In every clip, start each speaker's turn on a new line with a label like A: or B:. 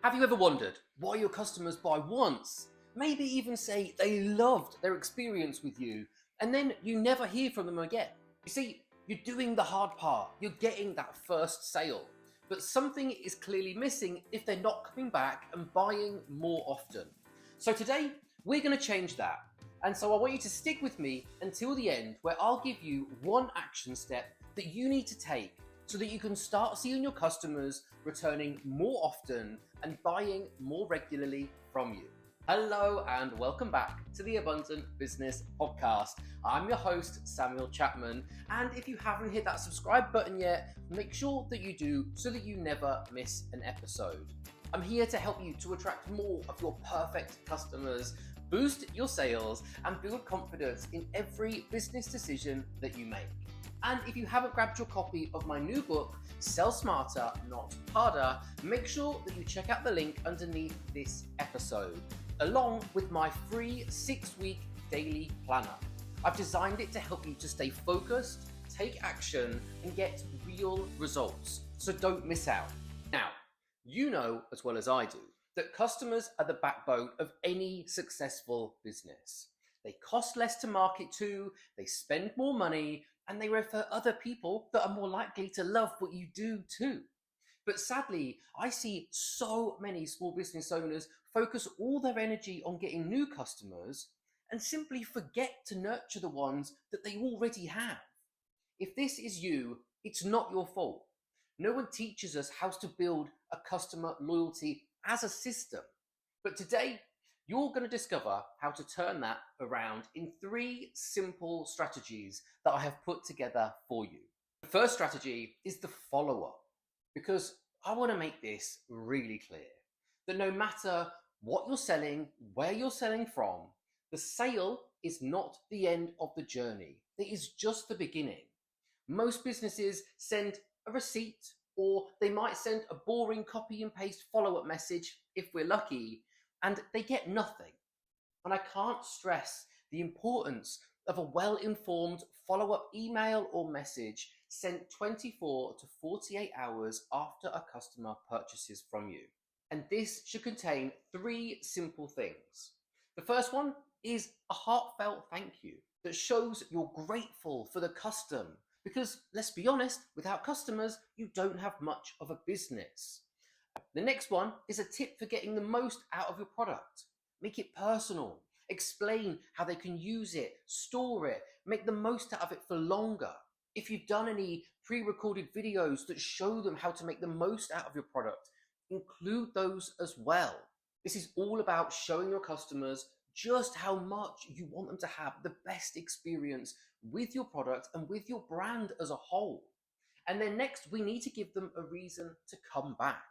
A: Have you ever wondered why your customers buy once, maybe even say they loved their experience with you, and then you never hear from them again? You see, you're doing the hard part, you're getting that first sale, but something is clearly missing if they're not coming back and buying more often. So today, we're going to change that. And so I want you to stick with me until the end, where I'll give you one action step that you need to take so that you can start seeing your customers returning more often and buying more regularly from you. Hello and welcome back to the Abundant Business Podcast. I'm your host, Samuel Chapman, and if you haven't hit that subscribe button yet, make sure that you do so that you never miss an episode. I'm here to help you to attract more of your perfect customers, boost your sales, and build confidence in every business decision that you make. And if you haven't grabbed your copy of my new book, Sell Smarter, Not Harder, make sure that you check out the link underneath this episode, along with my free 6-week daily planner. I've designed it to help you to stay focused, take action, and get real results. So don't miss out. Now, you know as well as I do that customers are the backbone of any successful business. They cost less to market to, they spend more money, and they refer other people that are more likely to love what you do too. But sadly, I see so many small business owners focus all their energy on getting new customers and simply forget to nurture the ones that they already have. If this is you, it's not your fault. No one teaches us how to build a customer loyalty as a system. But today, you're going to discover how to turn that around in 3 simple strategies that I have put together for you. The first strategy is the follow-up, because I want to make this really clear that no matter what you're selling, where you're selling from, the sale is not the end of the journey. It is just the beginning. Most businesses send a receipt, or they might send a boring copy and paste follow-up message if we're lucky, and they get nothing. And I can't stress the importance of a well-informed follow-up email or message sent 24 to 48 hours after a customer purchases from you. And this should contain 3 simple things. The first one is a heartfelt thank you that shows you're grateful for the custom, because let's be honest, without customers, you don't have much of a business. The next one is a tip for getting the most out of your product. Make it personal. Explain how they can use it, store it, make the most out of it for longer. If you've done any pre-recorded videos that show them how to make the most out of your product, include those as well. This is all about showing your customers just how much you want them to have the best experience with your product and with your brand as a whole. And then next, we need to give them a reason to come back.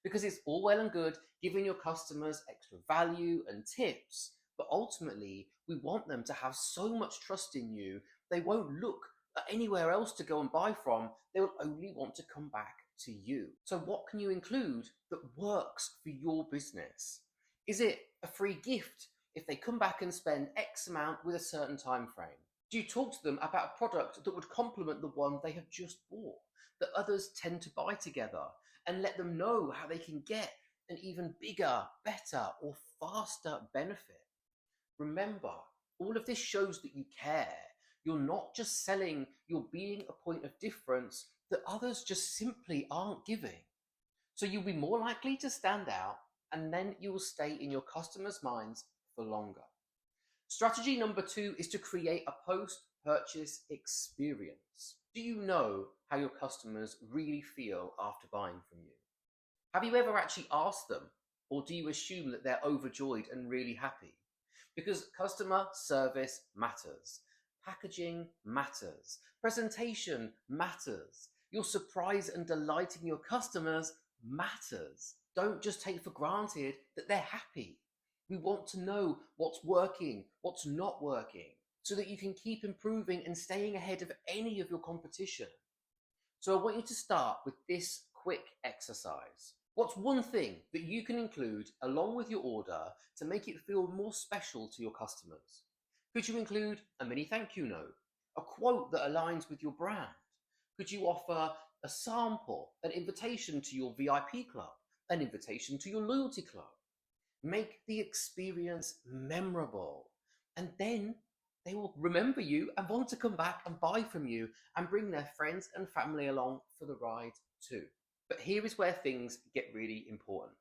A: Because it's all well and good giving your customers extra value and tips, but ultimately we want them to have so much trust in you, they won't look at anywhere else to go and buy from. They will only want to come back to you. So what can you include that works for your business? Is it a free gift if they come back and spend X amount with a certain time frame? Do you talk to them about a product that would complement the one they have just bought, that others tend to buy together, and let them know how they can get an even bigger, better, or faster benefit? Remember, all of this shows that you care. You're not just selling, you're being a point of difference that others just simply aren't giving. So you'll be more likely to stand out, and then you will stay in your customers' minds for longer. Strategy number 2 is to create a post-purchase experience. Do you know how your customers really feel after buying from you? Have you ever actually asked them, or do you assume that they're overjoyed and really happy? Because customer service matters. Packaging matters. Presentation matters. Your surprise and delighting your customers matters. Don't just take for granted that they're happy. We want to know what's working, what's not working, so that you can keep improving and staying ahead of any of your competition. So I want you to start with this quick exercise. What's one thing that you can include along with your order to make it feel more special to your customers? Could you include a mini thank you note, a quote that aligns with your brand? Could you offer a sample, an invitation to your VIP club? an invitation to your loyalty club. Make the experience memorable, and then they will remember you and want to come back and buy from you and bring their friends and family along for the ride too. But here is where things get really important.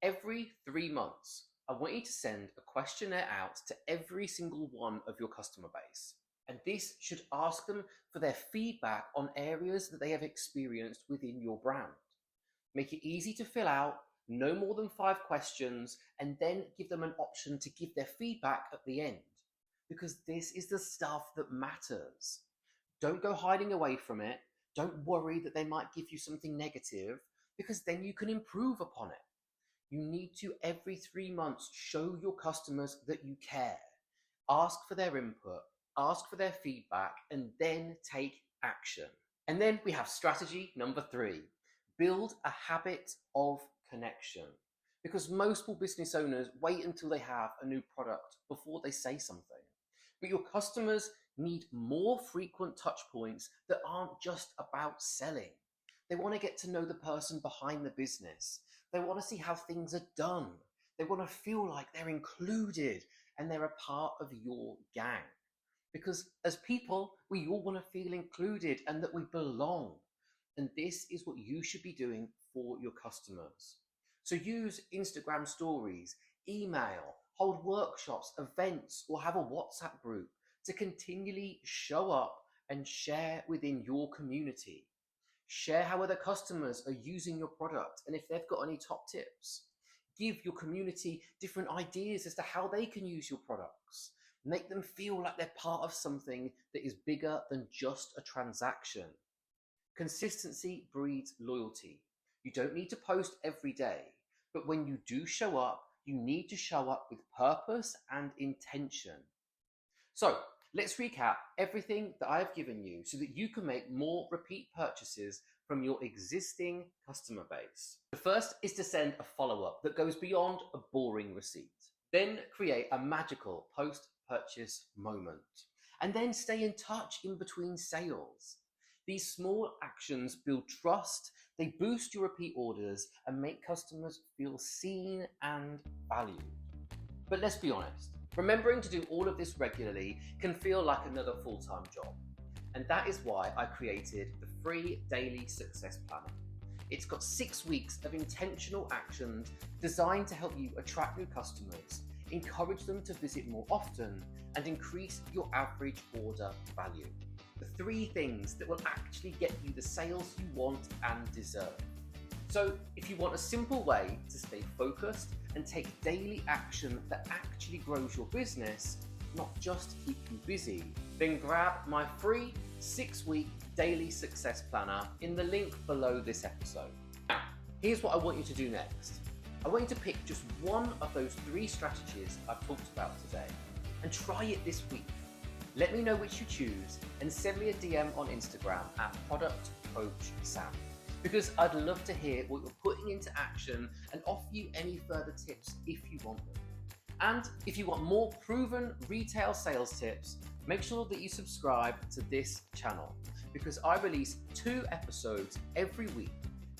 A: Every 3 months, I want you to send a questionnaire out to every single one of your customer base. And this should ask them for their feedback on areas that they have experienced within your brand. Make it easy to fill out, no more than 5 questions, and then give them an option to give their feedback at the end. Because this is the stuff that matters. Don't go hiding away from it. Don't worry that they might give you something negative, because then you can improve upon it. You need to, every 3 months, show your customers that you care. Ask for their input, ask for their feedback, and then take action. And then we have strategy number 3. Build a habit of connection. Because most small business owners wait until they have a new product before they say something. But your customers need more frequent touch points that aren't just about selling. They want to get to know the person behind the business. They want to see how things are done. They want to feel like they're included and they're a part of your gang. Because as people, we all want to feel included and that we belong. And this is what you should be doing for your customers. So use Instagram stories, email, hold workshops, events, or have a WhatsApp group to continually show up and share within your community. Share how other customers are using your product and if they've got any top tips. Give your community different ideas as to how they can use your products. Make them feel like they're part of something that is bigger than just a transaction. Consistency breeds loyalty. You don't need to post every day, but when you do show up, you need to show up with purpose and intention. So let's recap everything that I've given you so that you can make more repeat purchases from your existing customer base. The first is to send a follow-up that goes beyond a boring receipt. Then create a magical post-purchase moment. And then stay in touch in between sales. These small actions build trust, they boost your repeat orders and make customers feel seen and valued. But let's be honest, remembering to do all of this regularly can feel like another full-time job. And that is why I created the free daily success planner. It's got 6 weeks of intentional actions designed to help you attract new customers, encourage them to visit more often, and increase your average order value. The 3 things that will actually get you the sales you want and deserve. So if you want a simple way to stay focused and take daily action that actually grows your business, not just keep you busy, then grab my free 6-week daily success planner in the link below this episode. Now, here's what I want you to do next. I want you to pick just one of those 3 strategies I've talked about today and try it this week. Let me know which you choose and send me a DM on Instagram at ProductCoachSam, because I'd love to hear what you're putting into action and offer you any further tips if you want them. And if you want more proven retail sales tips, make sure that you subscribe to this channel, because I release 2 episodes every week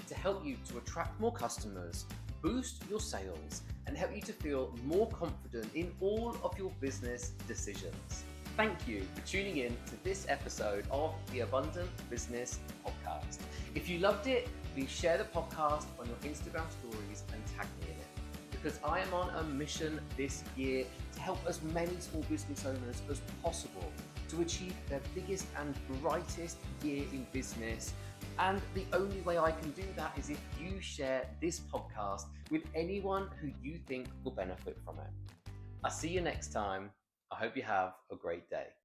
A: to help you to attract more customers, boost your sales, and help you to feel more confident in all of your business decisions. Thank you for tuning in to this episode of the Abundant Business Podcast. If you loved it, please share the podcast on your Instagram stories and tag me in it, because I am on a mission this year to help as many small business owners as possible to achieve their biggest and brightest year in business. And the only way I can do that is if you share this podcast with anyone who you think will benefit from it. I'll see you next time. I hope you have a great day.